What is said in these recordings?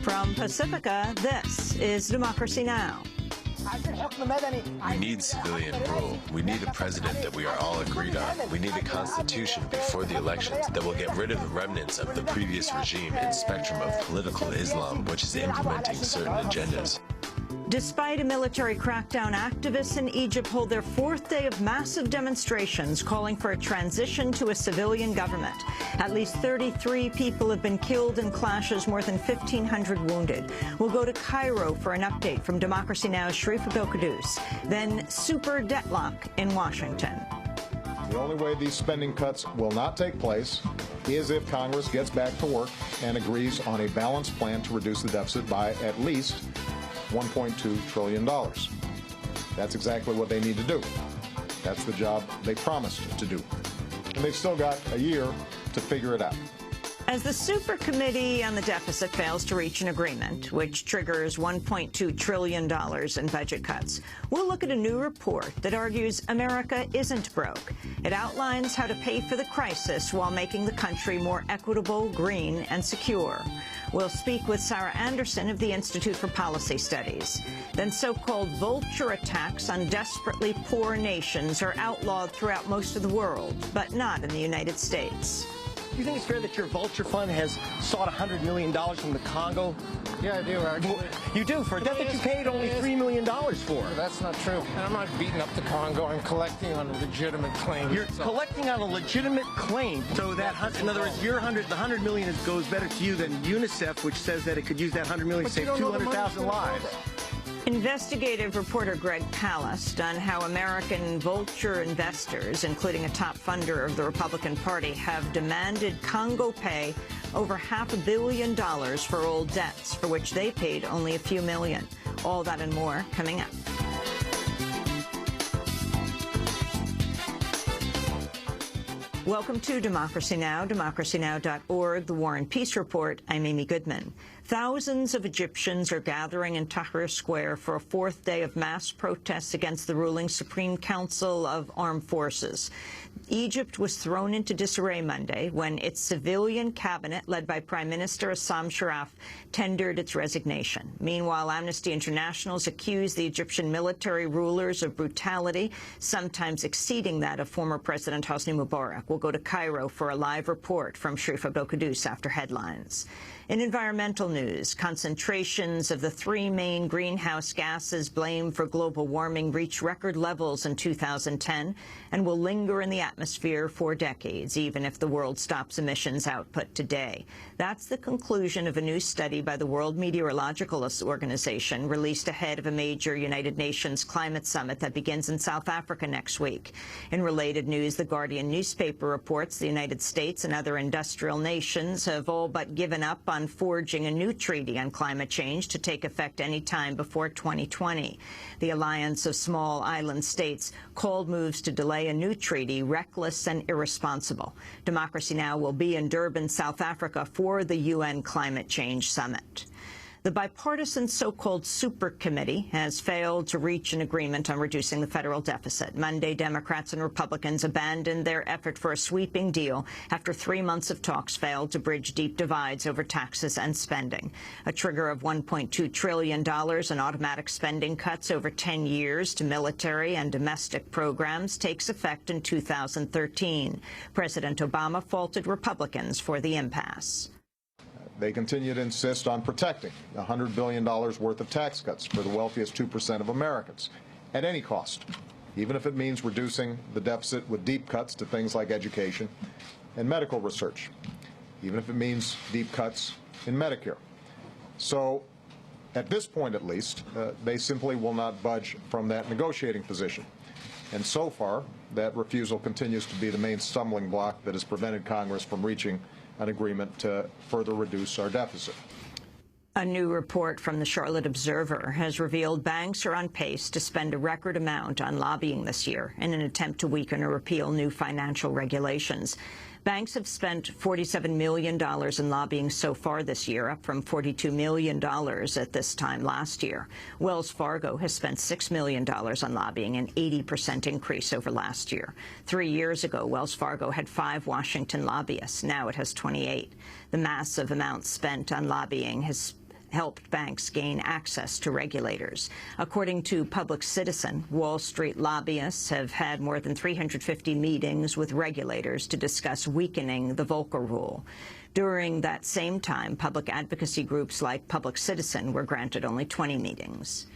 From Pacifica, this is Democracy Now! We need civilian rule. We need a president that we are all agreed on. We need a constitution before the elections that will get rid of the remnants of the previous regime and spectrum of political Islam, which is implementing certain agendas. Despite a military crackdown, activists in Egypt hold their fourth day of massive demonstrations calling for a transition to a civilian government. At least 33 people have been killed in clashes, more than 1,500 wounded. We'll go to Cairo for an update from Democracy Now!'s Sharif Abdel-Quddus. Then super deadlock in Washington. The only way these spending cuts will not take place is if Congress gets back to work and agrees on a balanced plan to reduce the deficit by at least $1.2 trillion. That's exactly what they need to do. That's the job they promised to do. And they've still got a year to figure it out. As the Super Committee on the Deficit fails to reach an agreement, which triggers $1.2 trillion in budget cuts, we'll look at a new report that argues America isn't broke. It outlines how to pay for the crisis while making the country more equitable, green, and secure. We'll speak with Sarah Anderson of the Institute for Policy Studies. Then so-called vulture attacks on desperately poor nations are outlawed throughout most of the world, but not in the United States. Do you think it's fair that your vulture fund has sought $100 million from the Congo? Yeah, I do, actually. You do, for a debt that you paid only $3 million for. That's not true. And I'm not beating up the Congo. I'm collecting on a legitimate claim. You're collecting on a legitimate claim. So that, in other words, the $100 million goes better to you than UNICEF, which says that it could use that $100 million to save 200,000 lives. Investigative reporter Greg Palast on how American vulture investors, including a top funder of the Republican Party, have demanded Congo pay over $500 million for old debts, for which they paid only a few million. All that and more coming up. Welcome to Democracy Now!, democracynow.org, The War and Peace Report. I'm Amy Goodman. Thousands of Egyptians are gathering in Tahrir Square for a fourth day of mass protests against the ruling Supreme Council of Armed Forces. Egypt was thrown into disarray Monday when its civilian cabinet, led by Prime Minister Assam Sharaf, tendered its resignation. Meanwhile, Amnesty International has accused the Egyptian military rulers of brutality, sometimes exceeding that of former President Hosni Mubarak. We'll go to Cairo for a live report from Sharif Abdel-Quddus after headlines. In environmental news, concentrations of the three main greenhouse gases blamed for global warming reached record levels in 2010 and will linger in the atmosphere for decades, even if the world stops emissions output today. That's the conclusion of a new study by the World Meteorological Organization, released ahead of a major United Nations climate summit that begins in South Africa next week. In related news, The Guardian newspaper reports the United States and other industrial nations have all but given up on forging a new treaty on climate change to take effect any time before 2020. The alliance of small island states called moves to delay a new treaty reckless and irresponsible. Democracy Now! Will be in Durban, South Africa for the UN Climate Change Summit. The bipartisan so-called Super Committee has failed to reach an agreement on reducing the federal deficit. Monday, Democrats and Republicans abandoned their effort for a sweeping deal after 3 months of talks failed to bridge deep divides over taxes and spending. A trigger of $1.2 trillion in automatic spending cuts over 10 years to military and domestic programs takes effect in 2013. President Obama faulted Republicans for the impasse. They continue to insist on protecting $100 billion worth of tax cuts for the wealthiest 2% of Americans at any cost, even if it means reducing the deficit with deep cuts to things like education and medical research, even if it means deep cuts in Medicare. So at this point, at least, they simply will not budge from that negotiating position. And so far, that refusal continues to be the main stumbling block that has prevented Congress from reaching an agreement to further reduce our deficit. A new report from the Charlotte Observer has revealed banks are on pace to spend a record amount on lobbying this year in an attempt to weaken or repeal new financial regulations. Banks have spent $47 million in lobbying so far this year, up from $42 million at this time last year. Wells Fargo has spent $6 million on lobbying, an 80% increase over last year. 3 years ago, Wells Fargo had 5 Washington lobbyists. Now it has 28. The massive amounts spent on lobbying has helped banks gain access to regulators. According to Public Citizen, Wall Street lobbyists have had more than 350 meetings with regulators to discuss weakening the Volcker rule. During that same time, public advocacy groups like Public Citizen were granted only 20 meetings.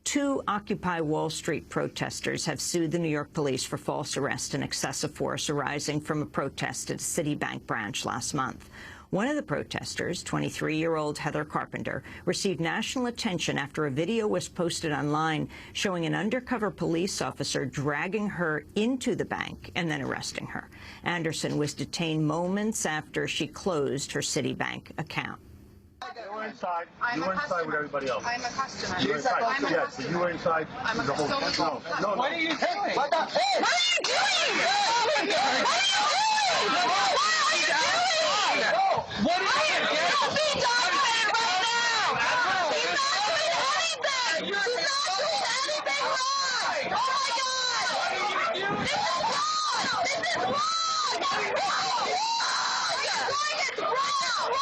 2 Occupy Wall Street protesters have sued the New York police for false arrest and excessive force arising from a protest at a Citibank branch last month. One of the protesters, 23-year-old Heather Carpenter, received national attention after a video was posted online showing an undercover police officer dragging her into the bank and then arresting her. Anderson was detained moments after she closed her Citibank account. You were inside. I'm you were a inside customer. with everybody else. I'm a customer. You were inside. I'm a Yes, customer. but you were inside I'm a the whole customer. No. What are you doing? What the heck? What are you doing? What are you doing? What are you doing? Don't be dominated right now! He's not doing anything! He's not doing anything wrong! Oh my God! This is wrong! This is wrong! It's wrong! It's wrong!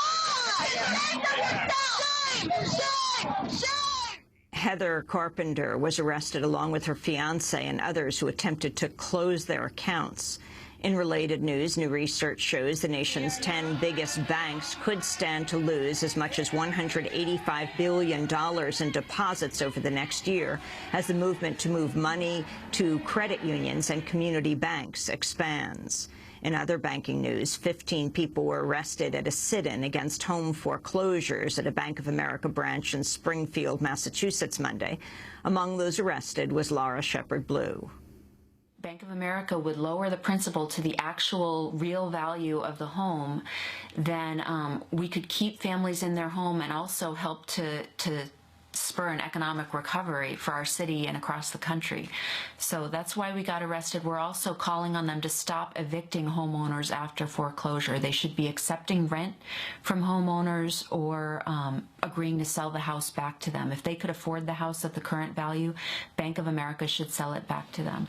Shame! Shame! Heather Carpenter was arrested along with her fiancé and others who attempted to close their accounts. In related news, new research shows the nation's 10 biggest banks could stand to lose as much as $185 billion in deposits over the next year as the movement to move money to credit unions and community banks expands. In other banking news, 15 people were arrested at a sit-in against home foreclosures at a Bank of America branch in Springfield, Massachusetts Monday. Among those arrested was Laura Shepard Blue. Bank of America would lower the principal to the actual real value of the home, then we could keep families in their home and also help to spur an economic recovery for our city and across the country. So that's why we got arrested. We're also calling on them to stop evicting homeowners after foreclosure. They should be accepting rent from homeowners or agreeing to sell the house back to them. If they could afford the house at the current value, Bank of America should sell it back to them.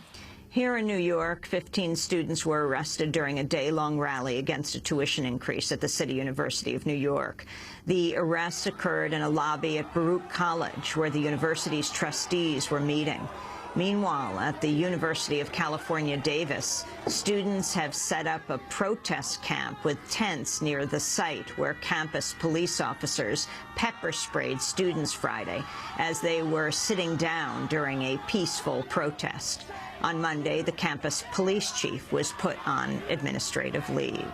Here in New York, 15 students were arrested during a day-long rally against a tuition increase at the City University of New York. The arrests occurred in a lobby at Baruch College, where the university's trustees were meeting. Meanwhile, at the University of California, Davis, students have set up a protest camp with tents near the site where campus police officers pepper-sprayed students Friday as they were sitting down during a peaceful protest. On Monday, the campus police chief was put on administrative leave.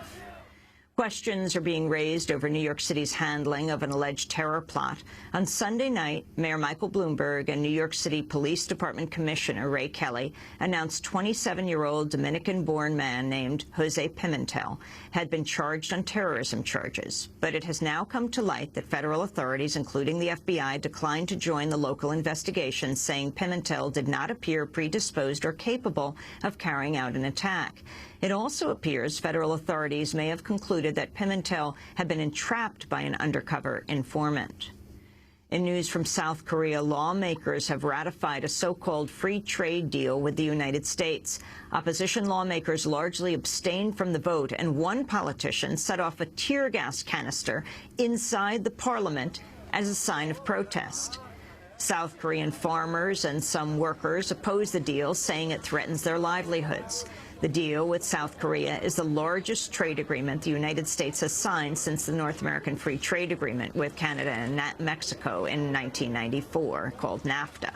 Questions are being raised over New York City's handling of an alleged terror plot. On Sunday night, Mayor Michael Bloomberg and New York City Police Department Commissioner Ray Kelly announced 27-year-old Dominican-born man named Jose Pimentel had been charged on terrorism charges. But it has now come to light that federal authorities, including the FBI, declined to join the local investigation, saying Pimentel did not appear predisposed or capable of carrying out an attack. It also appears federal authorities may have concluded that Pimentel had been entrapped by an undercover informant. In news from South Korea, lawmakers have ratified a so-called free trade deal with the United States. Opposition lawmakers largely abstained from the vote, and one politician set off a tear gas canister inside the parliament as a sign of protest. South Korean farmers and some workers oppose the deal, saying it threatens their livelihoods. The deal with South Korea is the largest trade agreement the United States has signed since the North American Free Trade Agreement with Canada and Mexico in 1994, called NAFTA.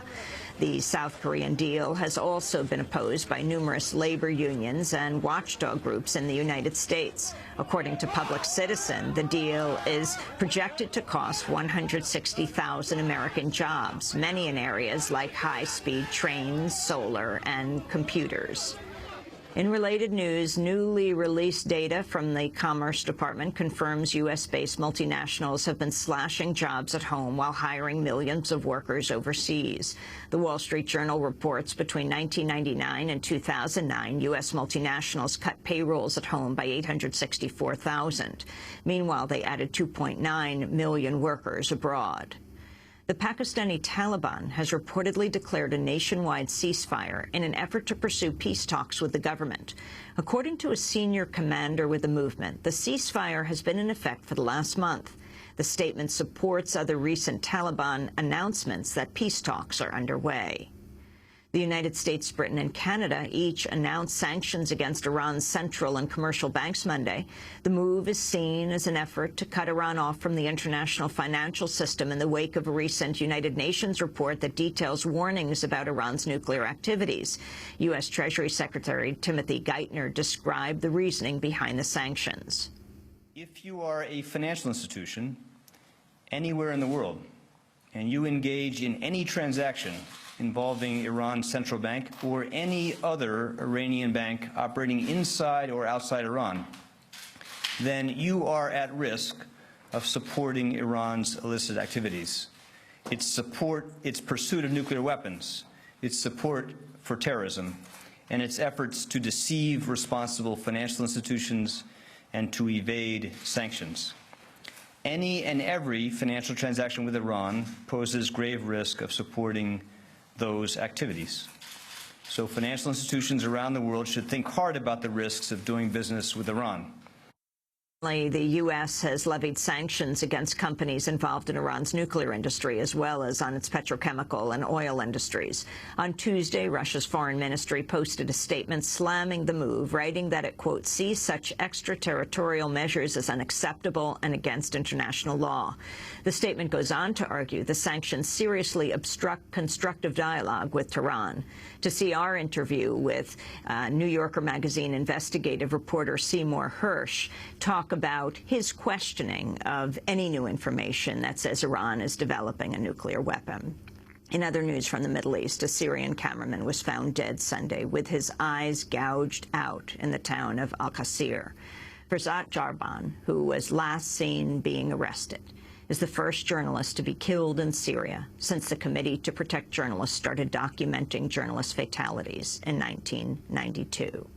The South Korean deal has also been opposed by numerous labor unions and watchdog groups in the United States. According to Public Citizen, the deal is projected to cost 160,000 American jobs, many in areas like high-speed trains, solar, and computers. In related news, newly released data from the Commerce Department confirms U.S.-based multinationals have been slashing jobs at home while hiring millions of workers overseas. The Wall Street Journal reports between 1999 and 2009, U.S. multinationals cut payrolls at home by 864,000. Meanwhile, they added 2.9 million workers abroad. The Pakistani Taliban has reportedly declared a nationwide ceasefire in an effort to pursue peace talks with the government. According to a senior commander with the movement, the ceasefire has been in effect for the last month. The statement supports other recent Taliban announcements that peace talks are underway. The United States, Britain, and Canada each announced sanctions against Iran's central and commercial banks Monday. The move is seen as an effort to cut Iran off from the international financial system in the wake of a recent United Nations report that details warnings about Iran's nuclear activities. U.S. Treasury Secretary Timothy Geithner described the reasoning behind the sanctions. If you are a financial institution anywhere in the world and you engage in any transaction involving Iran's central bank or any other Iranian bank operating inside or outside Iran, then you are at risk of supporting Iran's illicit activities, its pursuit of nuclear weapons, its support for terrorism, and its efforts to deceive responsible financial institutions and to evade sanctions. Any and every financial transaction with Iran poses grave risk of supporting those activities. So financial institutions around the world should think hard about the risks of doing business with Iran. The U.S. has levied sanctions against companies involved in Iran's nuclear industry, as well as on its petrochemical and oil industries. On Tuesday, Russia's foreign ministry posted a statement slamming the move, writing that it, quote, sees such extraterritorial measures as unacceptable and against international law. The statement goes on to argue the sanctions seriously obstruct constructive dialogue with Tehran. To see our interview with New Yorker magazine investigative reporter Seymour Hersh talk about his questioning of any new information that says Iran is developing a nuclear weapon. In other news from the Middle East, a Syrian cameraman was found dead Sunday with his eyes gouged out in the town of Al-Qasir. Farzat Jarban, who was last seen being arrested, is the first journalist to be killed in Syria since the Committee to Protect Journalists started documenting journalist fatalities in 1992.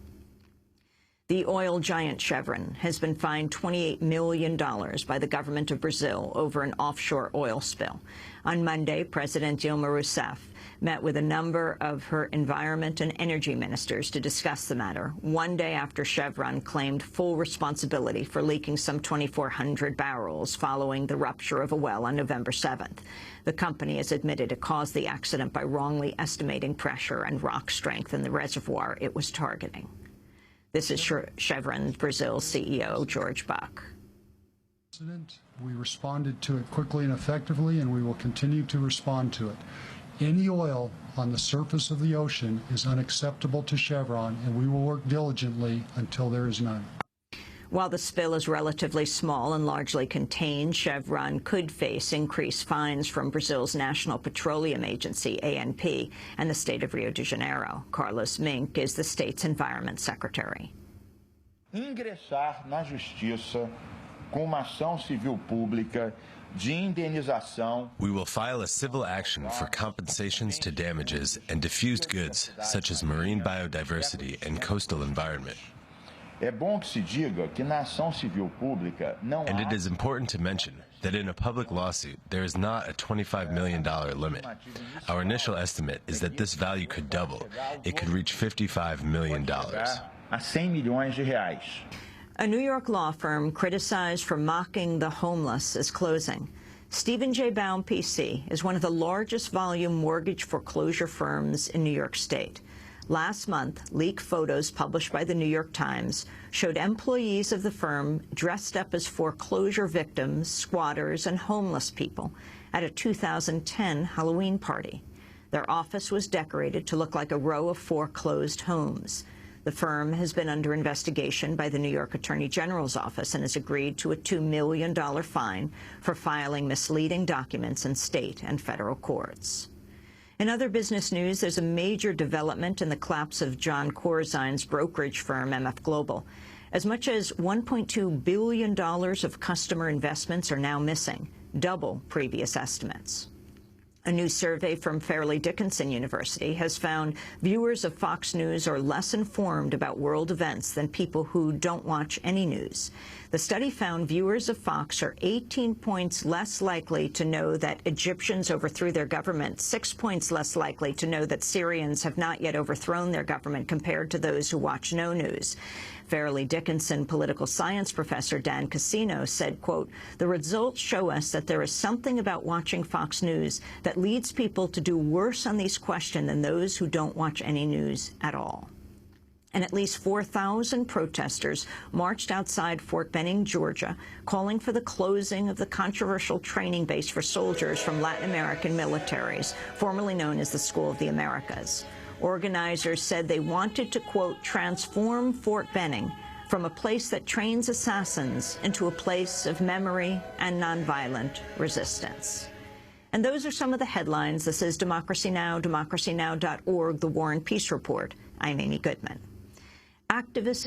The oil giant Chevron has been fined $28 million by the government of Brazil over an offshore oil spill. On Monday, President Dilma Rousseff met with a number of her environment and energy ministers to discuss the matter, one day after Chevron claimed full responsibility for leaking some 2,400 barrels following the rupture of a well on November 7th. The company has admitted it caused the accident by wrongly estimating pressure and rock strength in the reservoir it was targeting. This is Chevron Brazil CEO George Buck. We responded to it quickly and effectively, and we will continue to respond to it. Any oil on the surface of the ocean is unacceptable to Chevron, and we will work diligently until there is none. While the spill is relatively small and largely contained, Chevron could face increased fines from Brazil's National Petroleum Agency, ANP, and the state of Rio de Janeiro. Carlos Mink is the state's environment secretary. Ingressar na justiça com uma ação civil pública de indenização. We will file a civil action for compensations to damages and diffused goods, such as marine biodiversity and coastal environment. É bom que se diga que na ação civil pública não há. And it is important to mention that in a public lawsuit, there is not a $25 million limit. Our initial estimate is that this value could double. It could reach $55 million. A 100 milhões de reais. A New York law firm criticized for mocking the homeless is closing. Stephen J. Baum, PC, is one of the largest volume mortgage foreclosure firms in New York State. Last month, leaked photos published by the New York Times showed employees of the firm dressed up as foreclosure victims, squatters, and homeless people at a 2010 Halloween party. Their office was decorated to look like a row of foreclosed homes. The firm has been under investigation by the New York Attorney General's office and has agreed to a $2 million fine for filing misleading documents in state and federal courts. In other business news, there's a major development in the collapse of John Corzine's brokerage firm, MF Global. As much as $1.2 billion of customer investments are now missing, double previous estimates. A new survey from Fairleigh Dickinson University has found viewers of Fox News are less informed about world events than people who don't watch any news. The study found viewers of Fox are 18 points less likely to know that Egyptians overthrew their government, 6 points less likely to know that Syrians have not yet overthrown their government compared to those who watch no news. Fairleigh Dickinson political science professor Dan Cassino said, quote, "The results show us that there is something about watching Fox News that leads people to do worse on these questions than those who don't watch any news at all." And at least 4,000 protesters marched outside Fort Benning, Georgia, calling for the closing of the controversial training base for soldiers from Latin American militaries, formerly known as the School of the Americas. Organizers said they wanted to, quote, "transform Fort Benning from a place that trains assassins into a place of memory and nonviolent resistance." And those are some of the headlines. This is Democracy Now!, democracynow.org, The War and Peace Report. I'm Amy Goodman. Activists